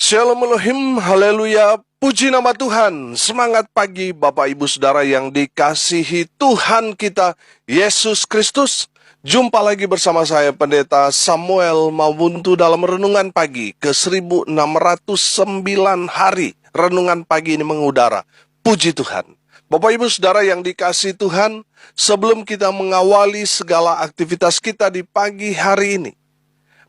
Shalom Elohim, haleluya, puji nama Tuhan. Semangat pagi Bapak Ibu Saudara yang dikasihi Tuhan kita, Yesus Kristus. Jumpa lagi bersama saya Pendeta Samuel Mawuntu dalam Renungan Pagi ke 1609 hari. Renungan pagi ini mengudara, puji Tuhan. Bapak Ibu Saudara yang dikasihi Tuhan, sebelum kita mengawali segala aktivitas kita di pagi hari ini,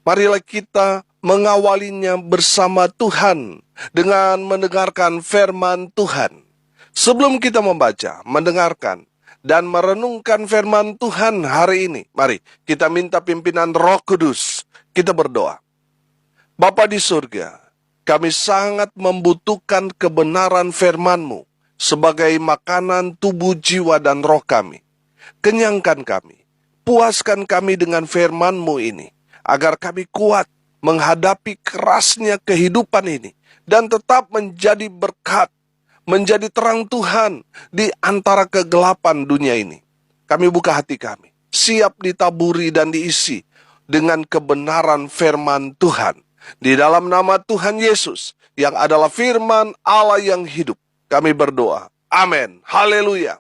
marilah kita mengawalinya bersama Tuhan dengan mendengarkan firman Tuhan. Sebelum kita membaca, mendengarkan, dan merenungkan firman Tuhan hari ini, mari kita minta pimpinan Roh Kudus. Kita berdoa. Bapa di surga, kami sangat membutuhkan kebenaran firman-Mu sebagai makanan tubuh, jiwa, dan roh kami. Kenyangkan kami, puaskan kami dengan firman-Mu ini, agar kami kuat menghadapi kerasnya kehidupan ini dan tetap menjadi berkat, menjadi terang Tuhan di antara kegelapan dunia ini. Kami buka hati kami, siap ditaburi dan diisi dengan kebenaran firman Tuhan. Di dalam nama Tuhan Yesus yang adalah firman Allah yang hidup, kami berdoa. Amin. Haleluya.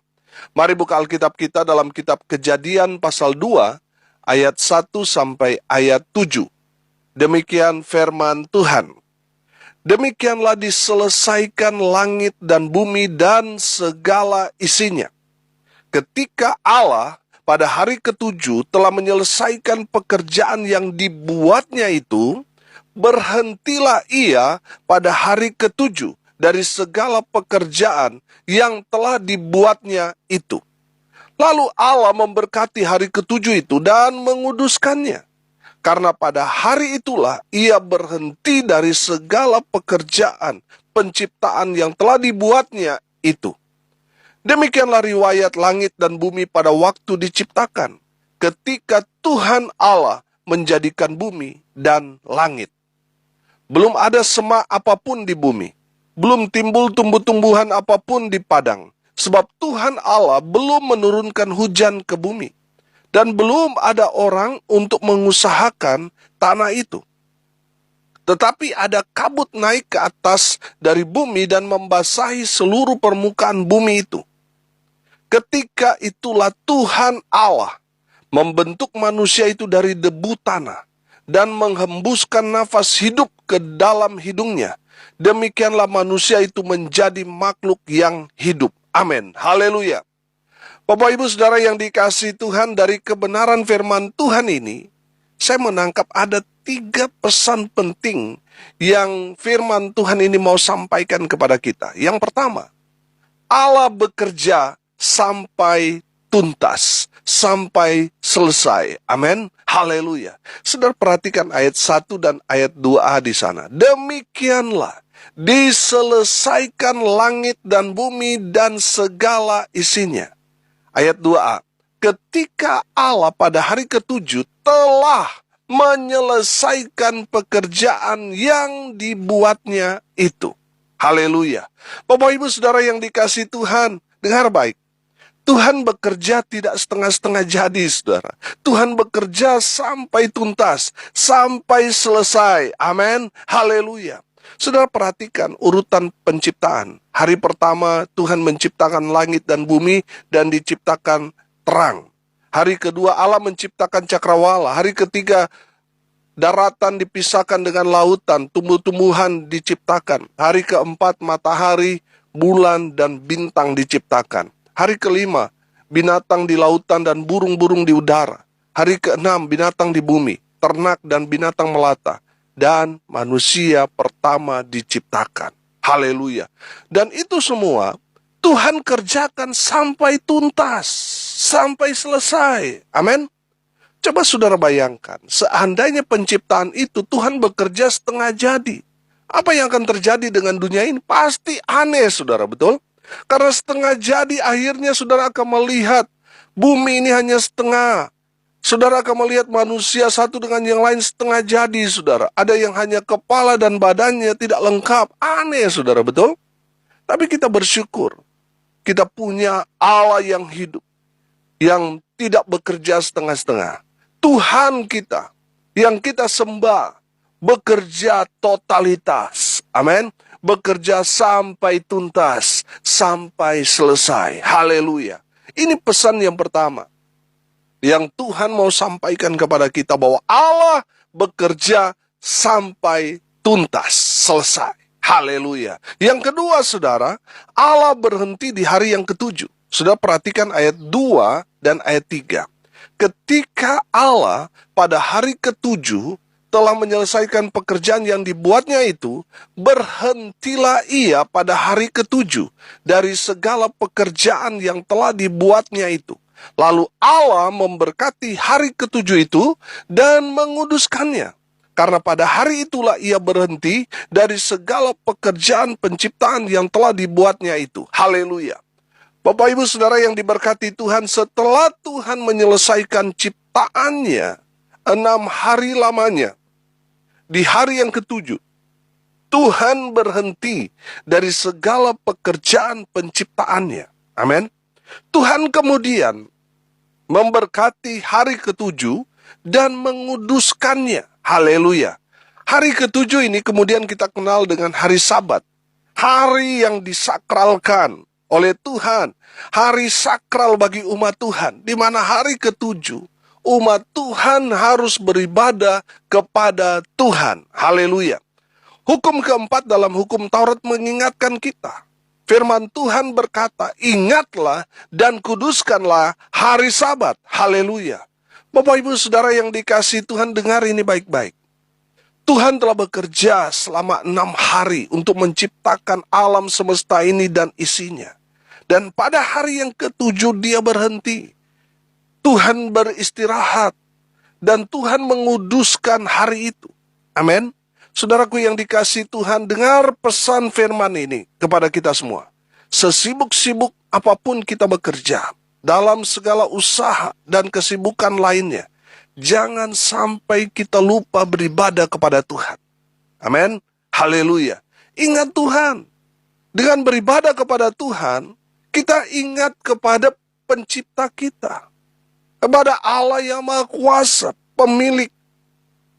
Mari buka Alkitab kita dalam kitab Kejadian pasal 2 ayat 1 sampai ayat 7. Demikian firman Tuhan. Demikianlah diselesaikan langit dan bumi dan segala isinya. Ketika Allah pada hari ketujuh telah menyelesaikan pekerjaan yang dibuatnya itu, berhentilah ia pada hari ketujuh dari segala pekerjaan yang telah dibuatnya itu. Lalu Allah memberkati hari ketujuh itu dan menguduskannya. Karena pada hari itulah ia berhenti dari segala pekerjaan penciptaan yang telah dibuatnya itu. Demikianlah riwayat langit dan bumi pada waktu diciptakan, ketika Tuhan Allah menjadikan bumi dan langit. Belum ada semak apapun di bumi, belum timbul tumbuh-tumbuhan apapun di padang, sebab Tuhan Allah belum menurunkan hujan ke bumi. Dan belum ada orang untuk mengusahakan tanah itu. Tetapi ada kabut naik ke atas dari bumi dan membasahi seluruh permukaan bumi itu. Ketika itulah Tuhan Allah membentuk manusia itu dari debu tanah dan menghembuskan nafas hidup ke dalam hidungnya. Demikianlah manusia itu menjadi makhluk yang hidup. Amin. Haleluya. Bapak Ibu Saudara yang dikasihi Tuhan, dari kebenaran firman Tuhan ini, saya menangkap ada 3 pesan penting yang firman Tuhan ini mau sampaikan kepada kita. Yang pertama, Allah bekerja sampai tuntas, sampai selesai. Amin. Haleluya. Saudara perhatikan ayat 1 dan ayat 2a di sana. Demikianlah diselesaikan langit dan bumi dan segala isinya. Ayat 2a, ketika Allah pada hari ketujuh telah menyelesaikan pekerjaan yang dibuatnya itu. Haleluya. Bapak Ibu Saudara yang dikasihi Tuhan, dengar baik. Tuhan bekerja tidak setengah-setengah jadi, saudara. Tuhan bekerja sampai tuntas, sampai selesai. Amin. Haleluya. Saudara perhatikan urutan penciptaan. Hari pertama Tuhan menciptakan langit dan bumi dan diciptakan terang. Hari kedua Allah menciptakan cakrawala. Hari ketiga daratan dipisahkan dengan lautan, tumbuh-tumbuhan diciptakan. Hari keempat matahari, bulan, dan bintang diciptakan. Hari kelima binatang di lautan dan burung-burung di udara. Hari keenam binatang di bumi, ternak dan binatang melata. Dan manusia pertama diciptakan. Haleluya. Dan itu semua Tuhan kerjakan sampai tuntas, sampai selesai. Amin. Coba saudara bayangkan, seandainya penciptaan itu Tuhan bekerja setengah jadi, apa yang akan terjadi dengan dunia ini? Pasti aneh, saudara, betul? Karena setengah jadi akhirnya saudara akan melihat bumi ini hanya setengah. Saudara akan melihat manusia satu dengan yang lain setengah jadi, saudara. Ada yang hanya kepala dan badannya tidak lengkap. Aneh, saudara, betul? Tapi kita bersyukur. Kita punya Allah yang hidup, yang tidak bekerja setengah-setengah. Tuhan kita, yang kita sembah, bekerja totalitas. Amin. Bekerja sampai tuntas, sampai selesai. Haleluya. Ini pesan yang pertama yang Tuhan mau sampaikan kepada kita, bahwa Allah bekerja sampai tuntas, selesai. Haleluya. Yang kedua, saudara, Allah berhenti di hari yang ketujuh. Saudara perhatikan ayat 2 dan ayat 3. Ketika Allah pada hari ketujuh telah menyelesaikan pekerjaan yang dibuatnya itu, berhentilah ia pada hari ketujuh dari segala pekerjaan yang telah dibuatnya itu. Lalu Allah memberkati hari ketujuh itu dan menguduskannya. Karena pada hari itulah ia berhenti dari segala pekerjaan penciptaan yang telah dibuatnya itu. Haleluya. Bapak Ibu Saudara yang diberkati Tuhan, setelah Tuhan menyelesaikan ciptaannya 6 hari lamanya, di hari yang ketujuh, Tuhan berhenti dari segala pekerjaan penciptaannya. Amin. Tuhan kemudian memberkati hari ketujuh dan menguduskannya. Haleluya. Hari ketujuh ini kemudian kita kenal dengan hari Sabat. Hari yang disakralkan oleh Tuhan. Hari sakral bagi umat Tuhan. Di mana hari ketujuh umat Tuhan harus beribadah kepada Tuhan. Haleluya. Hukum keempat dalam hukum Taurat mengingatkan kita. Firman Tuhan berkata, ingatlah dan kuduskanlah hari Sabat. Haleluya. Bapak Ibu Saudara yang dikasihi Tuhan, dengar ini baik-baik. Tuhan telah bekerja selama 6 hari untuk menciptakan alam semesta ini dan isinya. Dan pada hari yang ketujuh dia berhenti. Tuhan beristirahat dan Tuhan menguduskan hari itu. Amin. Saudaraku yang dikasihi Tuhan, dengar pesan firman ini kepada kita semua. Sesibuk-sibuk apapun kita bekerja, dalam segala usaha dan kesibukan lainnya, jangan sampai kita lupa beribadah kepada Tuhan. Amin. Haleluya. Ingat Tuhan. Dengan beribadah kepada Tuhan, kita ingat kepada pencipta kita. Kepada Allah yang Maha Kuasa, pemilik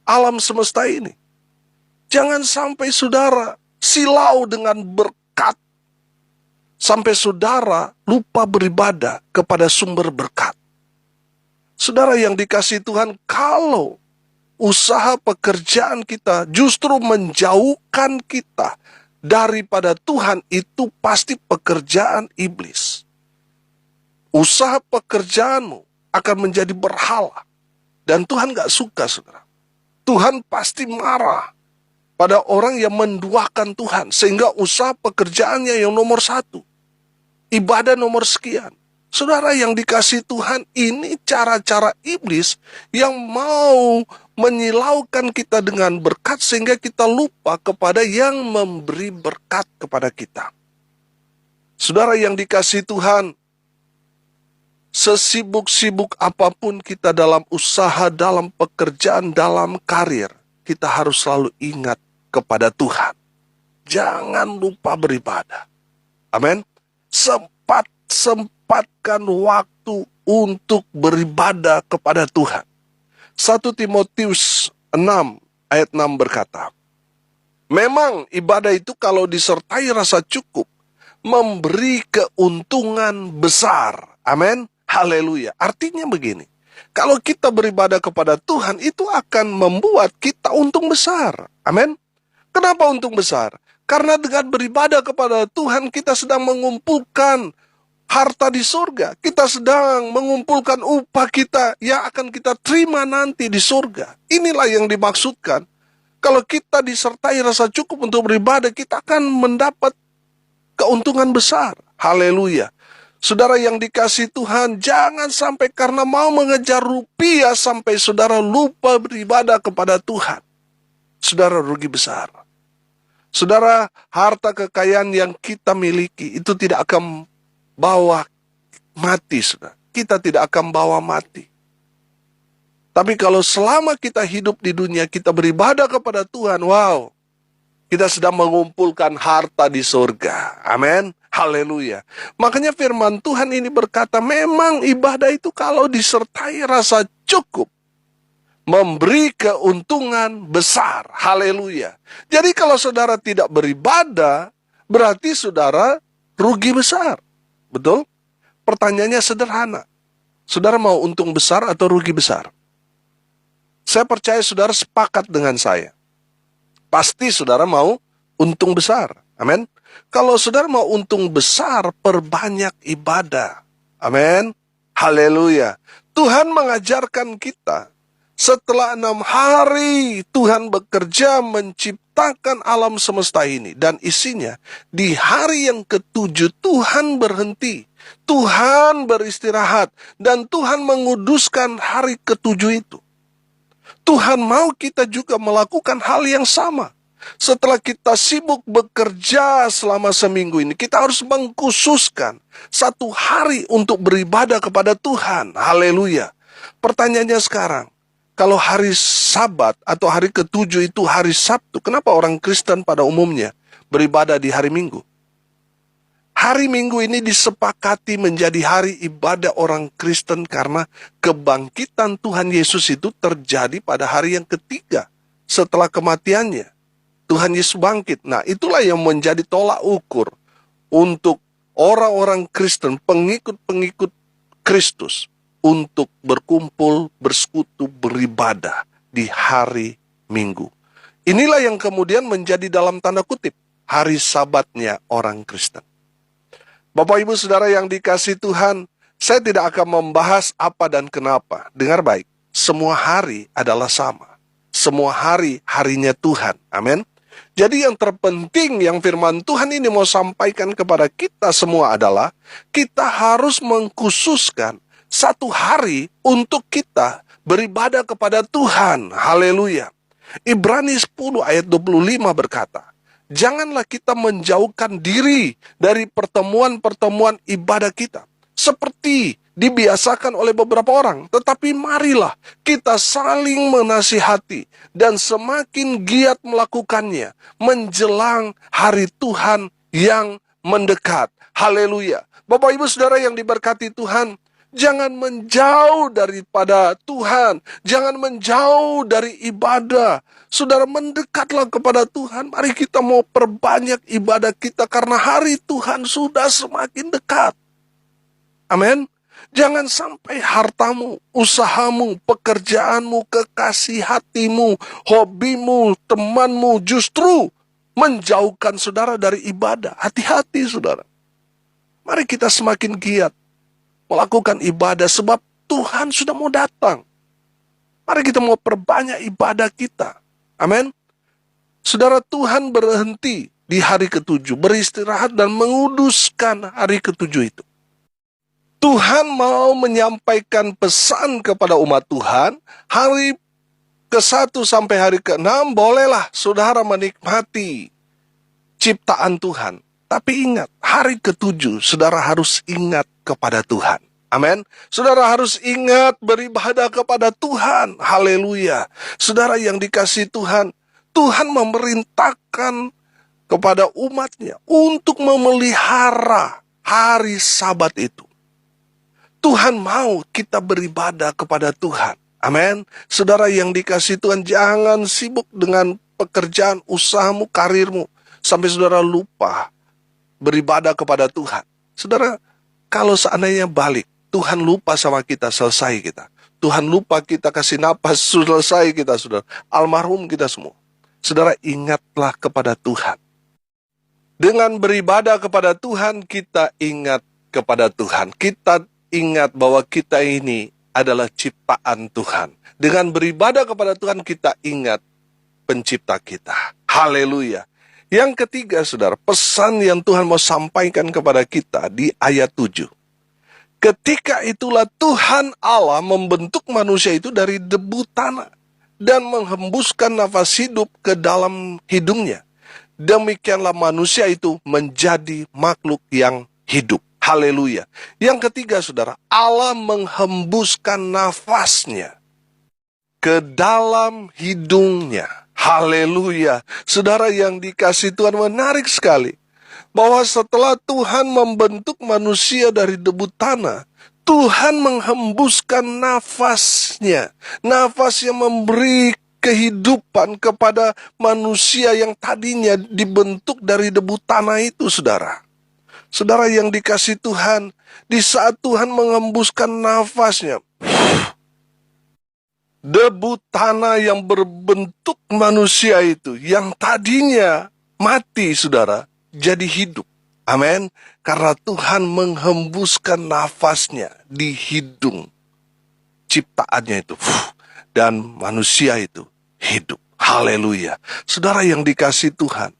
alam semesta ini. Jangan sampai saudara silau dengan berkat. Sampai saudara lupa beribadah kepada sumber berkat. Saudara yang dikasihi Tuhan, kalau usaha pekerjaan kita justru menjauhkan kita daripada Tuhan, itu pasti pekerjaan iblis. Usaha pekerjaanmu akan menjadi berhala. Dan Tuhan gak suka, saudara. Tuhan pasti marah pada orang yang menduakan Tuhan, sehingga usaha pekerjaannya yang nomor 1. Ibadah nomor sekian. Saudara yang dikasihi Tuhan, ini cara-cara iblis yang mau menyilaukan kita dengan berkat, sehingga kita lupa kepada yang memberi berkat kepada kita. Saudara yang dikasihi Tuhan, sesibuk-sibuk apapun kita dalam usaha, dalam pekerjaan, dalam karir, kita harus selalu ingat kepada Tuhan. Jangan lupa beribadah. Amin. Sempatkan waktu untuk beribadah kepada Tuhan. 1 Timotius 6 ayat 6 berkata, memang ibadah itu kalau disertai rasa cukup, memberi keuntungan besar. Amin. Haleluya. Artinya begini, kalau kita beribadah kepada Tuhan, itu akan membuat kita untung besar. Amin. Kenapa untung besar? Karena dengan beribadah kepada Tuhan, kita sedang mengumpulkan harta di surga. Kita sedang mengumpulkan upah kita yang akan kita terima nanti di surga. Inilah yang dimaksudkan. Kalau kita disertai rasa cukup untuk beribadah, kita akan mendapat keuntungan besar. Haleluya. Saudara yang dikasihi Tuhan, jangan sampai karena mau mengejar rupiah sampai saudara lupa beribadah kepada Tuhan. Saudara rugi besar. Saudara, harta kekayaan yang kita miliki itu tidak akan bawa mati, saudara. Kita tidak akan bawa mati. Tapi kalau selama kita hidup di dunia, kita beribadah kepada Tuhan, wow, kita sedang mengumpulkan harta di surga. Amin. Haleluya. Makanya firman Tuhan ini berkata, memang ibadah itu kalau disertai rasa cukup, memberi keuntungan besar. Haleluya. Jadi kalau saudara tidak beribadah, berarti saudara rugi besar. Betul? Pertanyaannya sederhana. Saudara mau untung besar atau rugi besar? Saya percaya saudara sepakat dengan saya. Pasti saudara mau untung besar. Amin. Kalau saudara mau untung besar, perbanyak ibadah. Amin. Haleluya. Tuhan mengajarkan kita, setelah 6 hari Tuhan bekerja menciptakan alam semesta ini dan isinya. Di hari yang ke-7 Tuhan berhenti. Tuhan beristirahat. Dan Tuhan menguduskan hari ke-7 itu. Tuhan mau kita juga melakukan hal yang sama. Setelah kita sibuk bekerja selama seminggu ini, kita harus mengkhususkan 1 hari untuk beribadah kepada Tuhan. Haleluya. Pertanyaannya sekarang, kalau hari Sabat atau hari ke-7 itu hari Sabtu, kenapa orang Kristen pada umumnya beribadah di hari Minggu? Hari Minggu ini disepakati menjadi hari ibadah orang Kristen karena kebangkitan Tuhan Yesus itu terjadi pada hari yang ketiga setelah kematiannya. Tuhan Yesus bangkit. Nah, itulah yang menjadi tolak ukur untuk orang-orang Kristen, pengikut-pengikut Kristus, untuk berkumpul, bersekutu, beribadah di hari Minggu. Inilah yang kemudian menjadi dalam tanda kutip hari Sabatnya orang Kristen. Bapak Ibu Saudara yang dikasihi Tuhan, saya tidak akan membahas apa dan kenapa. Dengar baik, semua hari adalah sama. Semua hari, harinya Tuhan. Amin. Jadi yang terpenting yang firman Tuhan ini mau sampaikan kepada kita semua adalah, kita harus mengkhususkan 1 hari untuk kita beribadah kepada Tuhan. Haleluya. Ibrani 10 ayat 25 berkata, janganlah kita menjauhkan diri dari pertemuan-pertemuan ibadah kita, seperti dibiasakan oleh beberapa orang. Tetapi marilah kita saling menasihati dan semakin giat melakukannya menjelang hari Tuhan yang mendekat. Haleluya. Bapak Ibu Saudara yang diberkati Tuhan, jangan menjauh daripada Tuhan. Jangan menjauh dari ibadah. Saudara, mendekatlah kepada Tuhan. Mari kita mau perbanyak ibadah kita karena hari Tuhan sudah semakin dekat. Amin. Jangan sampai hartamu, usahamu, pekerjaanmu, kekasih hatimu, hobimu, temanmu justru menjauhkan saudara dari ibadah. Hati-hati saudara. Mari kita semakin giat melakukan ibadah sebab Tuhan sudah mau datang. Mari kita mau perbanyak ibadah kita. Amin. Saudara, Tuhan berhenti di hari ke-7, beristirahat dan menguduskan hari ke-7 itu. Tuhan mau menyampaikan pesan kepada umat Tuhan, hari ke-1 sampai hari ke-6 bolehlah saudara menikmati ciptaan Tuhan. Tapi ingat, hari ke-7 saudara harus ingat kepada Tuhan. Amin. Saudara harus ingat beribadah kepada Tuhan. Haleluya. Saudara yang dikasihi Tuhan, Tuhan memerintahkan kepada umatnya untuk memelihara hari Sabat itu. Tuhan mau kita beribadah kepada Tuhan. Amin. Saudara yang dikasihi Tuhan, jangan sibuk dengan pekerjaan, usahamu, karirmu, sampai saudara lupa beribadah kepada Tuhan. Saudara, kalau seandainya balik, Tuhan lupa sama kita, selesai kita. Tuhan lupa kita kasih napas, selesai kita, saudara. Almarhum kita semua. Saudara, ingatlah kepada Tuhan. Dengan beribadah kepada Tuhan, kita ingat kepada Tuhan. Kita ingat bahwa kita ini adalah ciptaan Tuhan. Dengan beribadah kepada Tuhan, kita ingat pencipta kita. Haleluya. Yang ketiga, saudara, pesan yang Tuhan mau sampaikan kepada kita di ayat 7. Ketika itulah Tuhan Allah membentuk manusia itu dari debu tanah dan menghembuskan nafas hidup ke dalam hidungnya. Demikianlah manusia itu menjadi makhluk yang hidup. Haleluya. Yang ketiga, saudara, Allah menghembuskan nafasnya ke dalam hidungnya. Haleluya. Saudara yang dikasihi Tuhan, menarik sekali bahwa setelah Tuhan membentuk manusia dari debu tanah, Tuhan menghembuskan nafasnya, nafas yang memberi kehidupan kepada manusia yang tadinya dibentuk dari debu tanah itu, saudara. Saudara yang dikasihi Tuhan, di saat Tuhan menghembuskan nafasnya, debu tanah yang berbentuk manusia itu, yang tadinya mati, saudara, jadi hidup. Amin. Karena Tuhan menghembuskan nafasnya di hidung ciptaannya itu. Dan manusia itu hidup. Haleluya. Saudara yang dikasihi Tuhan,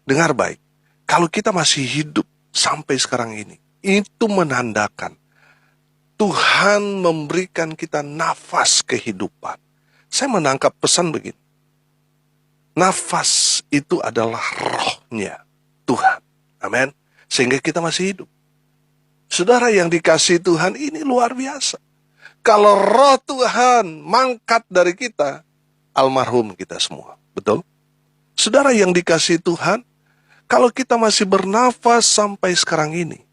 dengar baik. Kalau kita masih hidup sampai sekarang ini, itu menandakan Tuhan memberikan kita nafas kehidupan. Saya menangkap pesan begini. Nafas itu adalah rohnya Tuhan. Amin. Sehingga kita masih hidup. Saudara yang dikasihi Tuhan, ini luar biasa. Kalau roh Tuhan mangkat dari kita, almarhum kita semua. Betul? Saudara yang dikasihi Tuhan, kalau kita masih bernafas sampai sekarang ini,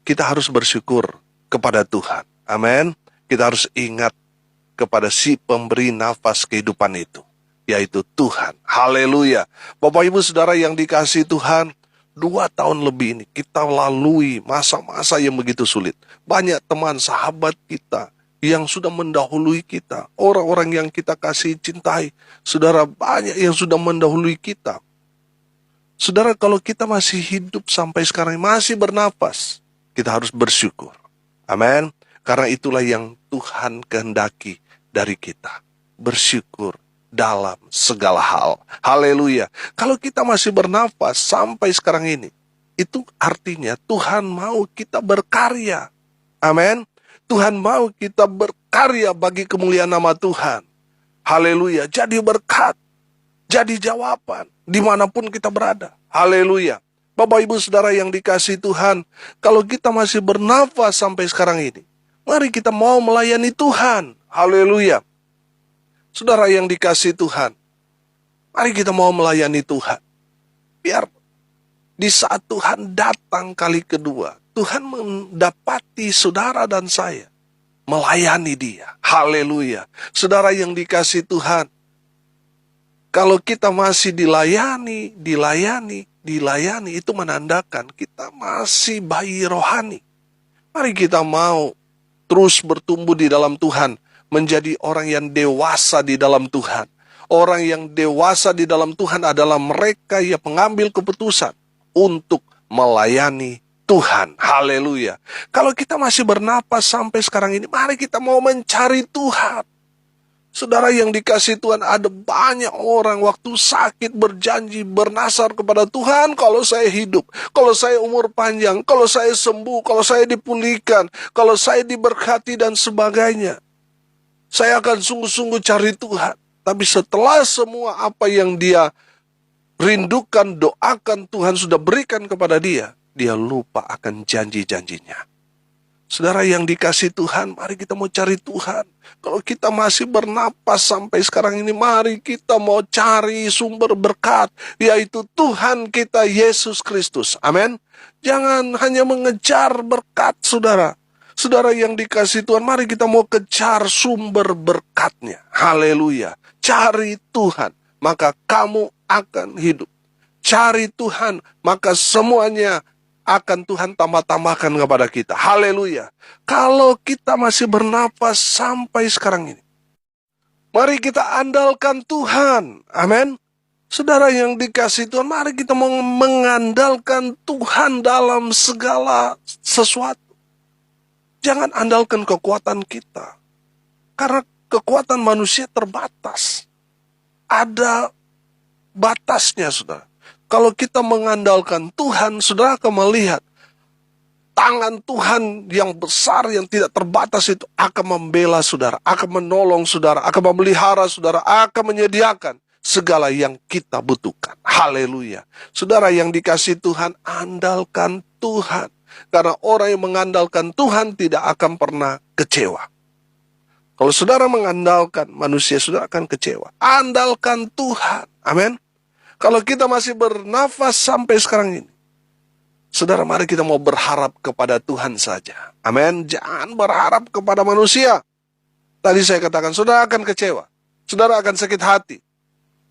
kita harus bersyukur kepada Tuhan. Amin. Kita harus ingat kepada si pemberi nafas kehidupan itu, yaitu Tuhan. Haleluya. Bapak Ibu Saudara yang dikasihi Tuhan, 2 tahun lebih ini kita lalui masa-masa yang begitu sulit. Banyak teman sahabat kita yang sudah mendahului kita, orang-orang yang kita kasih cintai, saudara, banyak yang sudah mendahului kita. Saudara, kalau kita masih hidup sampai sekarang, masih bernafas, kita harus bersyukur. Amin. Karena itulah yang Tuhan kehendaki dari kita. Bersyukur dalam segala hal. Haleluya. Kalau kita masih bernafas sampai sekarang ini, itu artinya Tuhan mau kita berkarya. Amin. Tuhan mau kita berkarya bagi kemuliaan nama Tuhan. Haleluya. Jadi berkat, jadi jawaban dimanapun kita berada. Haleluya. Bapak Ibu Saudara yang dikasihi Tuhan, kalau kita masih bernafas sampai sekarang ini, mari kita mau melayani Tuhan. Haleluya. Saudara yang dikasihi Tuhan, mari kita mau melayani Tuhan. Biar di saat Tuhan datang kali kedua, Tuhan mendapati saudara dan saya melayani Dia. Haleluya. Saudara yang dikasihi Tuhan, kalau kita masih dilayani, itu menandakan kita masih bayi rohani. Mari kita mau terus bertumbuh di dalam Tuhan, menjadi orang yang dewasa di dalam Tuhan. Orang yang dewasa di dalam Tuhan adalah mereka yang mengambil keputusan untuk melayani Tuhan. Haleluya. Kalau kita masih bernapas sampai sekarang ini, mari kita mau mencari Tuhan. Saudara yang dikasihi Tuhan, ada banyak orang waktu sakit berjanji, bernasar kepada Tuhan, kalau saya hidup, kalau saya umur panjang, kalau saya sembuh, kalau saya dipulihkan, kalau saya diberkati dan sebagainya, saya akan sungguh-sungguh cari Tuhan. Tapi setelah semua apa yang dia rindukan, doakan, Tuhan sudah berikan kepada dia, dia lupa akan janji-janjinya. Saudara yang dikasihi Tuhan, mari kita mau cari Tuhan. Kalau kita masih bernapas sampai sekarang ini, mari kita mau cari sumber berkat, yaitu Tuhan kita Yesus Kristus. Amin. Jangan hanya mengejar berkat, saudara. Saudara yang dikasihi Tuhan, mari kita mau kejar sumber berkatnya. Haleluya. Cari Tuhan, maka kamu akan hidup. Cari Tuhan, maka semuanya akan Tuhan tambah-tambahkan kepada kita. Haleluya. Kalau kita masih bernapas sampai sekarang ini, mari kita andalkan Tuhan. Amin. Saudara yang dikasihi Tuhan, mari kita mau mengandalkan Tuhan dalam segala sesuatu. Jangan andalkan kekuatan kita. Karena kekuatan manusia terbatas. Ada batasnya, saudara. Kalau kita mengandalkan Tuhan, saudara akan melihat tangan Tuhan yang besar, yang tidak terbatas itu akan membela saudara, akan menolong saudara, akan memelihara saudara, akan menyediakan segala yang kita butuhkan. Haleluya. Saudara yang dikasihi Tuhan, andalkan Tuhan. Karena orang yang mengandalkan Tuhan tidak akan pernah kecewa. Kalau saudara mengandalkan manusia, saudara akan kecewa. Andalkan Tuhan. Amin. Kalau kita masih bernafas sampai sekarang ini, Saudara, mari kita mau berharap kepada Tuhan saja. Amin. Jangan berharap kepada manusia. Tadi saya katakan, saudara akan kecewa. Saudara akan sakit hati.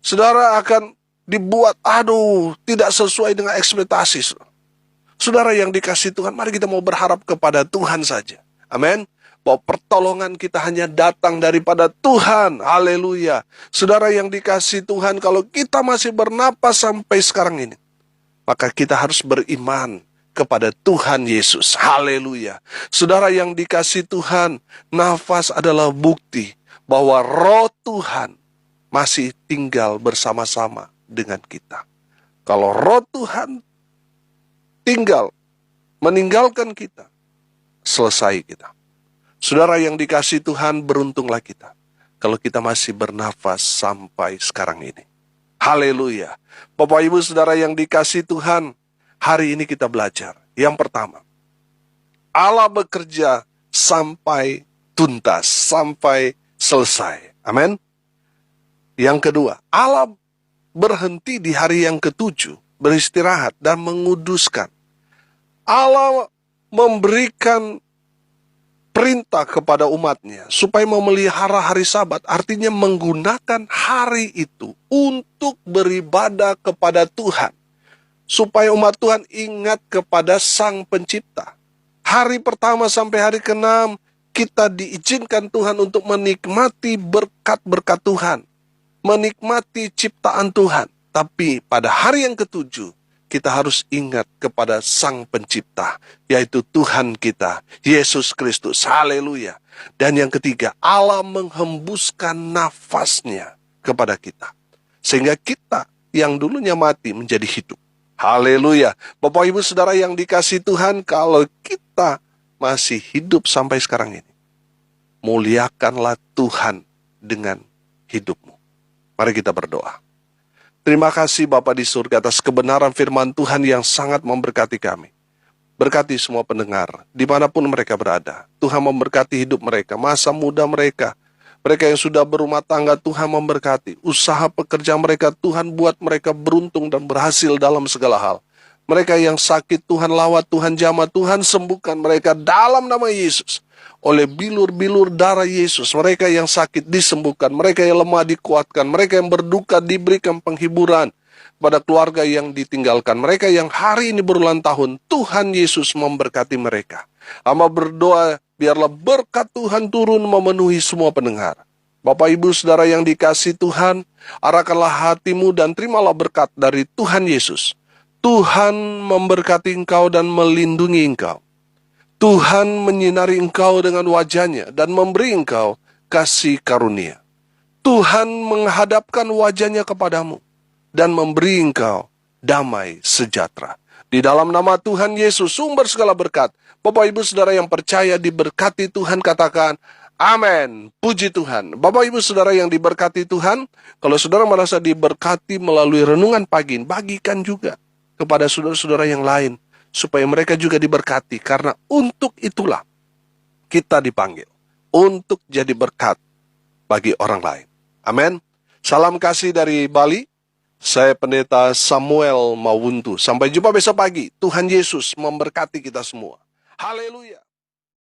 Saudara akan dibuat, tidak sesuai dengan ekspektasi. Saudara yang dikasihi Tuhan, mari kita mau berharap kepada Tuhan saja. Amin. Bahwa pertolongan kita hanya datang daripada Tuhan. Haleluya. Saudara yang dikasihi Tuhan, kalau kita masih bernapas sampai sekarang ini, maka kita harus beriman kepada Tuhan Yesus. Haleluya. Saudara yang dikasihi Tuhan, nafas adalah bukti bahwa roh Tuhan masih tinggal bersama-sama dengan kita. Kalau roh Tuhan tinggal, meninggalkan kita, selesai kita. Saudara yang dikasihi Tuhan, beruntunglah kita kalau kita masih bernafas sampai sekarang ini. Haleluya. Bapak Ibu Saudara yang dikasihi Tuhan, hari ini kita belajar. Yang pertama, Allah bekerja sampai tuntas, sampai selesai. Amin. Yang kedua, Allah berhenti di hari yang ketujuh, beristirahat dan menguduskan. Allah memberikan perintah kepada umatnya supaya memelihara hari Sabat, artinya menggunakan hari itu untuk beribadah kepada Tuhan, supaya umat Tuhan ingat kepada Sang Pencipta. Hari pertama sampai hari ke-6 kita diizinkan Tuhan untuk menikmati berkat-berkat Tuhan, menikmati ciptaan Tuhan. Tapi pada hari yang ketujuh kita harus ingat kepada Sang Pencipta, yaitu Tuhan kita, Yesus Kristus. Haleluya. Dan yang ketiga, Allah menghembuskan nafasnya kepada kita, sehingga kita yang dulunya mati menjadi hidup. Haleluya. Bapak Ibu Saudara yang dikasihi Tuhan, kalau kita masih hidup sampai sekarang ini, muliakanlah Tuhan dengan hidupmu. Mari kita berdoa. Terima kasih Bapa di surga atas kebenaran firman Tuhan yang sangat memberkati kami. Berkati semua pendengar, dimanapun mereka berada. Tuhan memberkati hidup mereka, masa muda mereka. Mereka yang sudah berumah tangga, Tuhan memberkati. Usaha pekerjaan mereka, Tuhan buat mereka beruntung dan berhasil dalam segala hal. Mereka yang sakit, Tuhan lawat, Tuhan jamah, Tuhan sembuhkan mereka dalam nama Yesus. Oleh bilur-bilur darah Yesus, mereka yang sakit disembuhkan, mereka yang lemah dikuatkan, mereka yang berduka diberikan penghiburan pada keluarga yang ditinggalkan, mereka yang hari ini berulang tahun, Tuhan Yesus memberkati mereka. Hamba berdoa, biarlah berkat Tuhan turun memenuhi semua pendengar. Bapak Ibu Saudara yang dikasihi Tuhan, arahkanlah hatimu dan terimalah berkat dari Tuhan Yesus. Tuhan memberkati engkau dan melindungi engkau. Tuhan menyinari engkau dengan wajahnya dan memberi engkau kasih karunia. Tuhan menghadapkan wajahnya kepadamu dan memberi engkau damai sejahtera. Di dalam nama Tuhan Yesus, sumber segala berkat, Bapak Ibu Saudara yang percaya diberkati Tuhan, katakan amin. Puji Tuhan. Bapak Ibu Saudara yang diberkati Tuhan, kalau saudara merasa diberkati melalui renungan pagi, bagikan juga kepada saudara-saudara yang lain, supaya mereka juga diberkati, karena untuk itulah kita dipanggil, untuk jadi berkat bagi orang lain. Amin. Salam kasih dari Bali. Saya Pendeta Samuel Mawuntu. Sampai jumpa besok pagi. Tuhan Yesus memberkati kita semua. Haleluya.